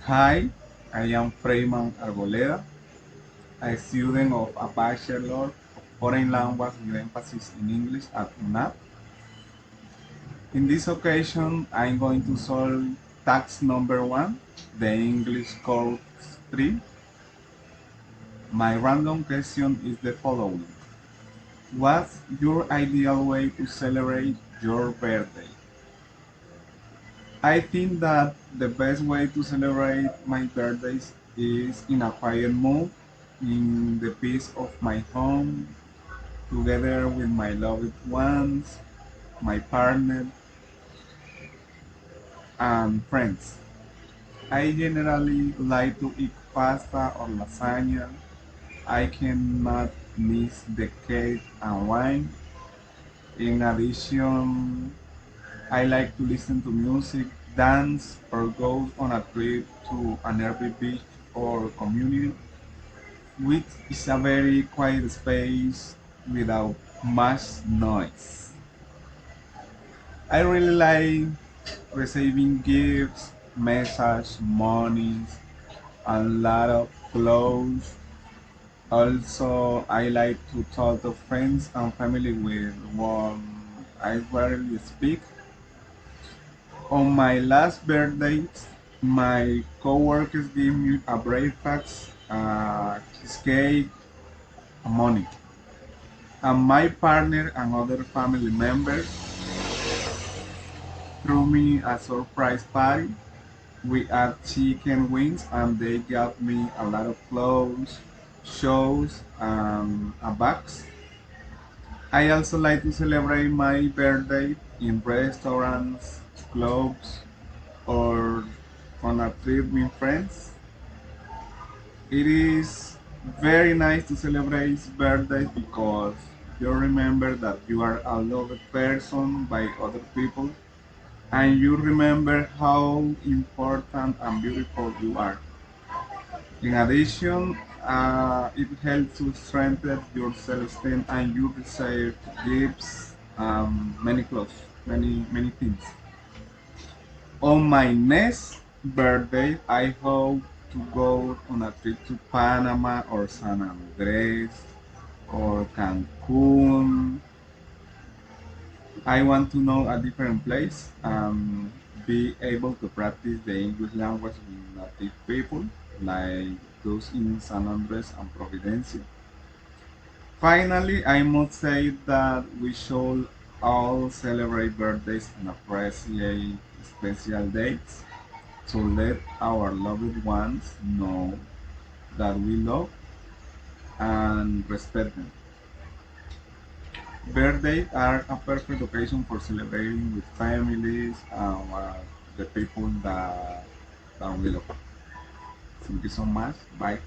Hi, I am Freyman Arboleda, a student of a Bachelor of Foreign Language with emphasis in English at UNAP. In this occasion, I'm going to solve task number 1, the English Course 3. My random question is the following. What's your ideal way to celebrate your birthday? I think that the best way to celebrate my birthdays is in a quiet mood, in the peace of my home, together with my loved ones, my partner, and friends. I generally like to eat pasta or lasagna. I cannot miss the cake and wine. In addition, I like to listen to music, dance, or go on a trip to a nearby beach or community, which is a very quiet space without much noise. I really like receiving gifts, messages, monies, a lot of clothes. Also, I like to talk to friends and family with whom I rarely speak. On my last birthday, my coworkers gave me a breakfast, cheesecake, and money. And my partner and other family members threw me a surprise party. We had chicken wings and they got me a lot of clothes, shoes, and a box. I also like to celebrate my birthday in restaurants, clubs, or on a trip with friends. It is very nice to celebrate birthdays because you remember that you are a loved person by other people and you remember how important and beautiful you are. In addition, it helps to strengthen your self-esteem and you receive gifts, many clothes, many things. On my next birthday, I hope to go on a trip to Panama or San Andres or Cancun. I want to know a different place and be able to practice the English language with native people like those in San Andres and Providencia. Finally, I must say that we should all celebrate birthdays and appreciate special dates to let our loved ones know that we love and respect them. Birthdays are a perfect occasion for celebrating with families and the people that we love. Thank you so much. Bye.